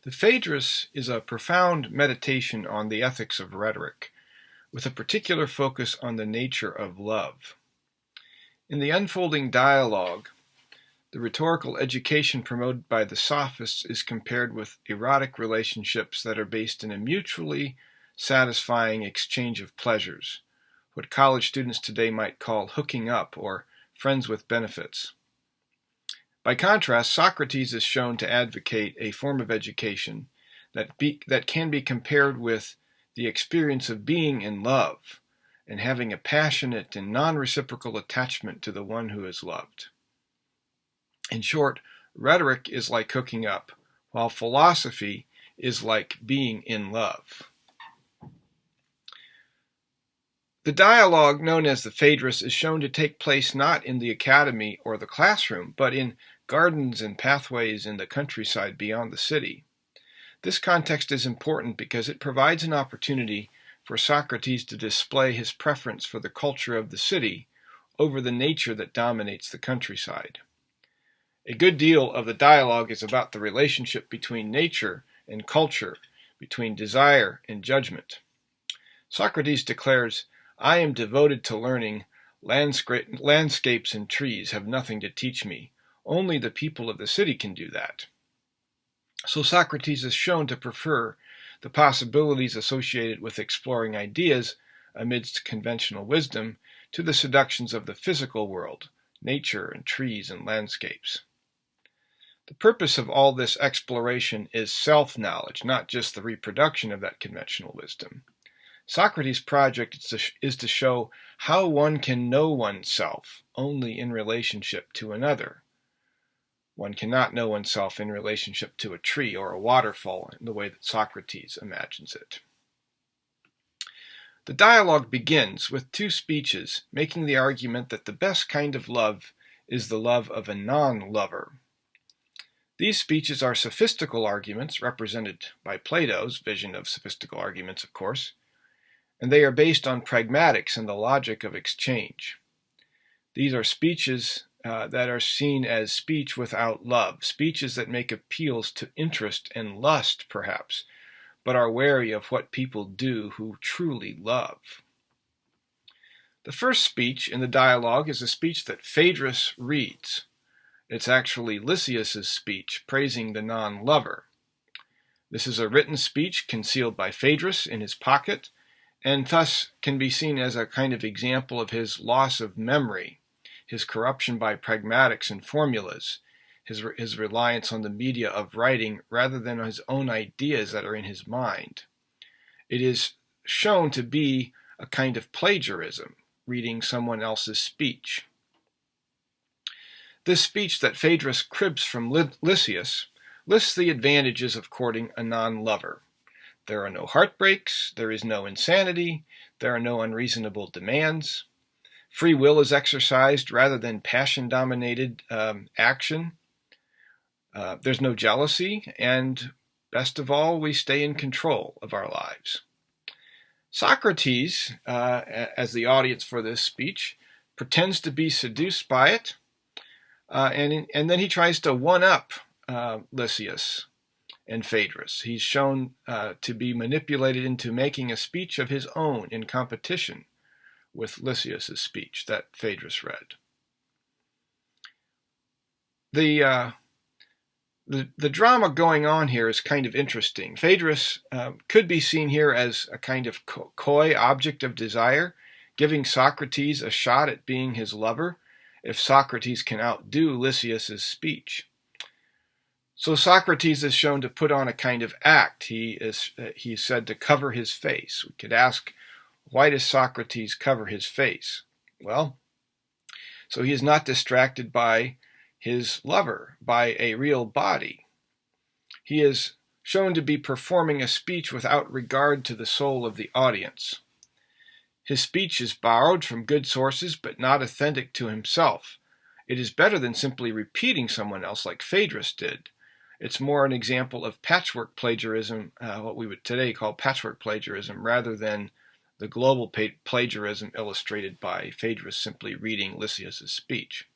The Phaedrus is a profound meditation on the ethics of rhetoric, with a particular focus on the nature of love. In the unfolding dialogue, the rhetorical education promoted by the sophists is compared with erotic relationships that are based in a mutually satisfying exchange of pleasures, what college students today might call hooking up or friends with benefits. By contrast, Socrates is shown to advocate a form of education that can be compared with the experience of being in love and having a passionate and non-reciprocal attachment to the one who is loved. In short, rhetoric is like hooking up, while philosophy is like being in love. The dialogue known as the Phaedrus is shown to take place not in the academy or the classroom, but in gardens and pathways in the countryside beyond the city. This context is important because it provides an opportunity for Socrates to display his preference for the culture of the city over the nature that dominates the countryside. A good deal of the dialogue is about the relationship between nature and culture, between desire and judgment. Socrates declares, "I am devoted to learning. Landscapes and trees have nothing to teach me. Only the people of the city can do that." So Socrates is shown to prefer the possibilities associated with exploring ideas amidst conventional wisdom to the seductions of the physical world, nature and trees and landscapes. The purpose of all this exploration is self-knowledge, not just the reproduction of that conventional wisdom. Socrates' project is to show how one can know oneself only in relationship to another. One cannot know oneself in relationship to a tree or a waterfall in the way that Socrates imagines it. The dialogue begins with two speeches making the argument that the best kind of love is the love of a non-lover. These speeches are sophistical arguments represented by Plato's vision of sophistical arguments, of course, and they are based on pragmatics and the logic of exchange. These are speeches that are seen as speech without love, speeches that make appeals to interest and lust, perhaps, but are wary of what people do who truly love. The first speech in the dialogue is a speech that Phaedrus reads. It's actually Lysias's speech praising the non-lover. This is a written speech concealed by Phaedrus in his pocket, and thus can be seen as a kind of example of his loss of memory, his corruption by pragmatics and formulas, his reliance on the media of writing rather than on his own ideas that are in his mind. It is shown to be a kind of plagiarism, reading someone else's speech. This speech that Phaedrus cribs from Lysias lists the advantages of courting a non-lover. There are no heartbreaks, there is no insanity, there are no unreasonable demands. Free will is exercised rather than passion-dominated action. There's no jealousy, and best of all, we stay in control of our lives. Socrates, as the audience for this speech, pretends to be seduced by it, and then he tries to one-up Lysias and Phaedrus. He's shown to be manipulated into making a speech of his own in competition with Lysias's speech that Phaedrus read. The drama going on here is kind of interesting. Phaedrus could be seen here as a kind of coy object of desire, giving Socrates a shot at being his lover if Socrates can outdo Lysias's speech. So Socrates is shown to put on a kind of act. He's said to cover his face. We could ask, why does Socrates cover his face? Well, so he is not distracted by his lover, by a real body. He is shown to be performing a speech without regard to the soul of the audience. His speech is borrowed from good sources, but not authentic to himself. It is better than simply repeating someone else like Phaedrus did. It's more an example of patchwork plagiarism, what we would today call patchwork plagiarism, rather than the global plagiarism illustrated by Phaedrus simply reading Lysias's speech.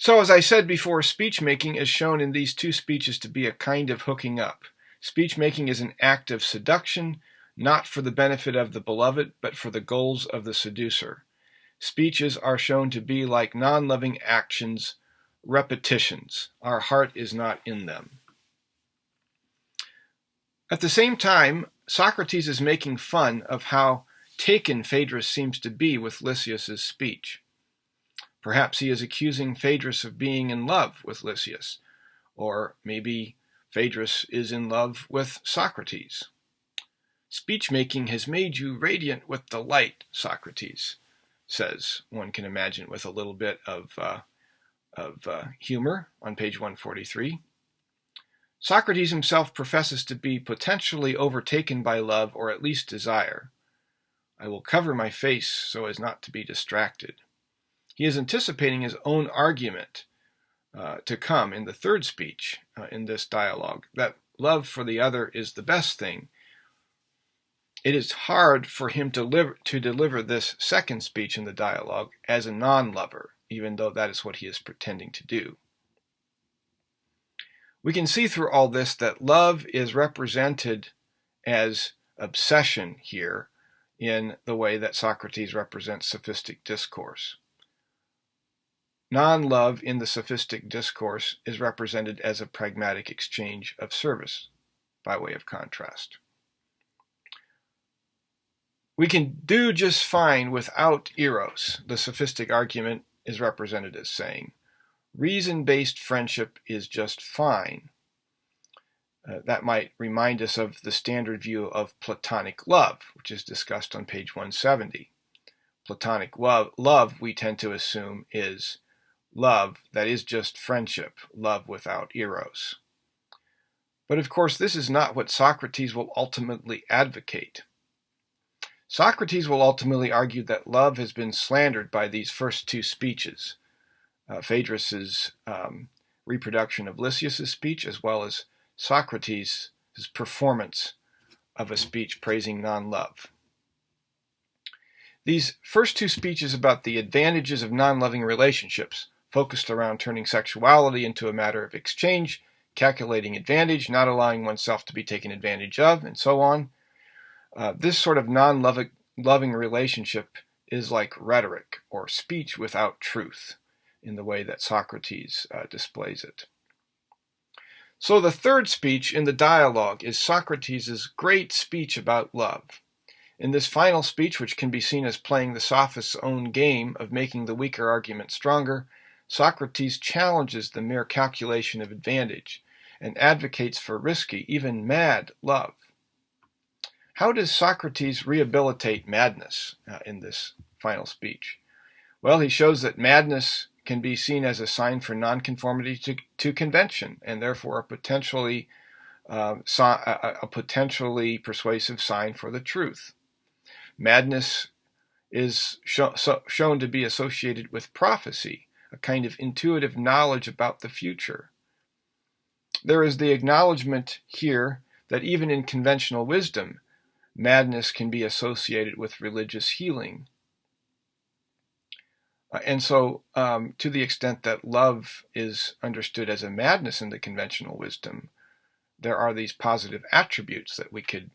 So, as I said before, speech-making is shown in these two speeches to be a kind of hooking up. Speech-making is an act of seduction, not for the benefit of the beloved, but for the goals of the seducer. Speeches are shown to be like non-loving actions, repetitions. Our heart is not in them. At the same time, Socrates is making fun of how taken Phaedrus seems to be with Lysias's speech. Perhaps he is accusing Phaedrus of being in love with Lysias, or maybe Phaedrus is in love with Socrates. Speech-making has made you radiant with delight, Socrates says, one can imagine with a little bit of humor on page 143. Socrates himself professes to be potentially overtaken by love, or at least desire. I will cover my face so as not to be distracted. He is anticipating his own argument to come in the third speech in this dialogue, that love for the other is the best thing. It is hard for him to deliver this second speech in the dialogue as a non-lover, even though that is what he is pretending to do. We can see through all this that love is represented as obsession here in the way that Socrates represents sophistic discourse. Non-love in the sophistic discourse is represented as a pragmatic exchange of service, by way of contrast. We can do just fine without eros, the sophistic argument is represented as saying. Reason-based friendship is just fine. That might remind us of the standard view of Platonic love, which is discussed on page 170. Platonic love we tend to assume is love that is just friendship, love without eros. But of course, this is not what Socrates will ultimately advocate. Socrates will ultimately argue that love has been slandered by these first two speeches, Phaedrus's reproduction of Lysias's speech, as well as Socrates' performance of a speech praising non-love. These first two speeches about the advantages of non-loving relationships focused around turning sexuality into a matter of exchange, calculating advantage, not allowing oneself to be taken advantage of, and so on. This sort of non-loving relationship is like rhetoric or speech without truth in the way that Socrates displays it. So the third speech in the dialogue is Socrates' great speech about love. In this final speech, which can be seen as playing the sophist's own game of making the weaker argument stronger, Socrates challenges the mere calculation of advantage and advocates for risky, even mad love. How does Socrates rehabilitate madness in this final speech? Well, he shows that madness can be seen as a sign for nonconformity to convention, and therefore a potentially persuasive sign for the truth. Madness is shown to be associated with prophecy, a kind of intuitive knowledge about the future. There is the acknowledgement here that even in conventional wisdom, madness can be associated with religious healing. And so, to the extent that love is understood as a madness in the conventional wisdom, there are these positive attributes that we could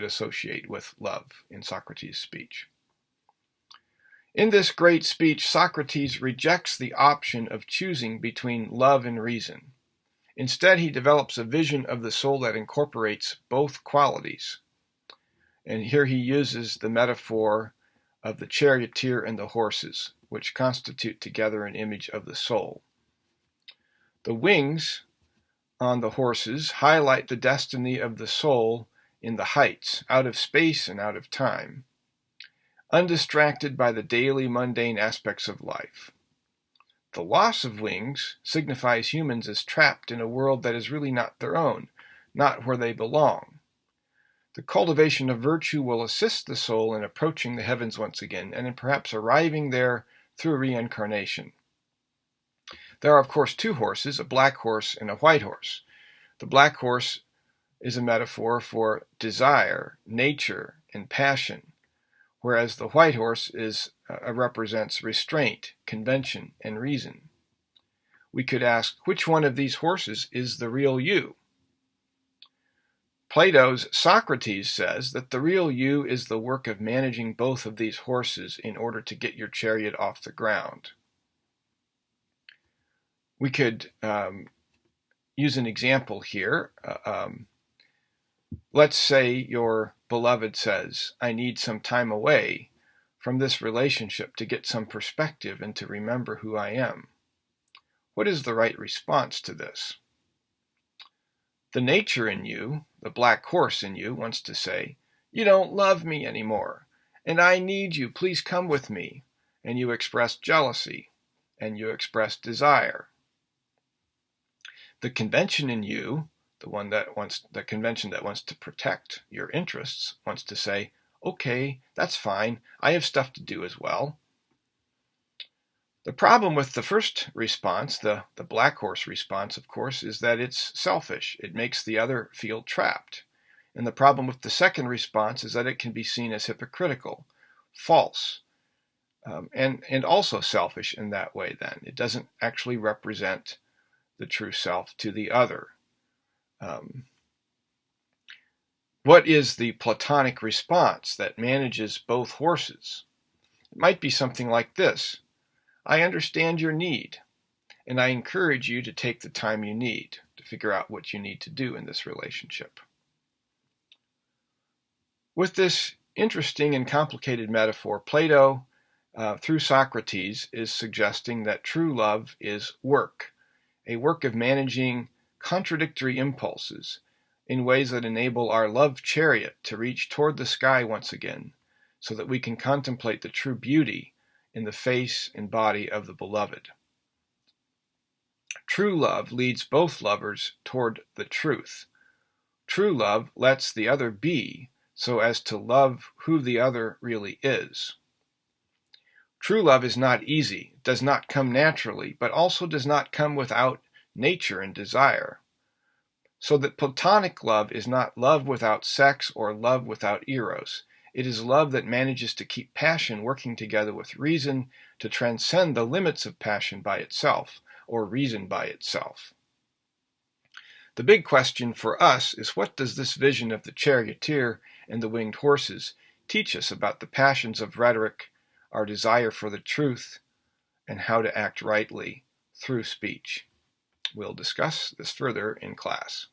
associate with love in Socrates' speech. In this great speech, Socrates rejects the option of choosing between love and reason. Instead, he develops a vision of the soul that incorporates both qualities. And here he uses the metaphor of the charioteer and the horses, which constitute together an image of the soul. The wings on the horses highlight the destiny of the soul in the heights, out of space and out of time, undistracted by the daily mundane aspects of life. The loss of wings signifies humans as trapped in a world that is really not their own, not where they belong. The cultivation of virtue will assist the soul in approaching the heavens once again, and in perhaps arriving there through reincarnation. There are, of course, two horses, a black horse and a white horse. The black horse is a metaphor for desire, nature, and passion, whereas the white horse represents restraint, convention, and reason. we could ask, which one of these horses is the real you? Plato's Socrates says that the real you is the work of managing both of these horses in order to get your chariot off the ground. We could use an example here. Let's say your beloved says, I need some time away from this relationship to get some perspective and to remember who I am. What is the right response to this? The nature in you, the black horse in you, wants to say, you don't love me anymore, and I need you, please come with me. And you express jealousy, and you express desire. The convention in you, the convention that wants to protect your interests, wants to say, okay, that's fine, I have stuff to do as well. The problem with the first response, the black horse response, of course, is that it's selfish. It makes the other feel trapped. And the problem with the second response is that it can be seen as hypocritical, false, and also selfish in that way then. It doesn't actually represent the true self to the other. What is the Platonic response that manages both horses? It might be something like this. I understand your need, and I encourage you to take the time you need to figure out what you need to do in this relationship. With this interesting and complicated metaphor, Plato, through Socrates, is suggesting that true love is work, a work of managing contradictory impulses in ways that enable our love chariot to reach toward the sky once again, so that we can contemplate the true beauty in the face and body of the beloved. True love leads both lovers toward the truth. True love lets the other be so as to love who the other really is. True love is not easy, does not come naturally, but also does not come without nature and desire. So that Platonic love is not love without sex or love without eros. It is love that manages to keep passion working together with reason to transcend the limits of passion by itself, or reason by itself. The big question for us is, what does this vision of the charioteer and the winged horses teach us about the passions of rhetoric, our desire for the truth, and how to act rightly through speech? We'll discuss this further in class.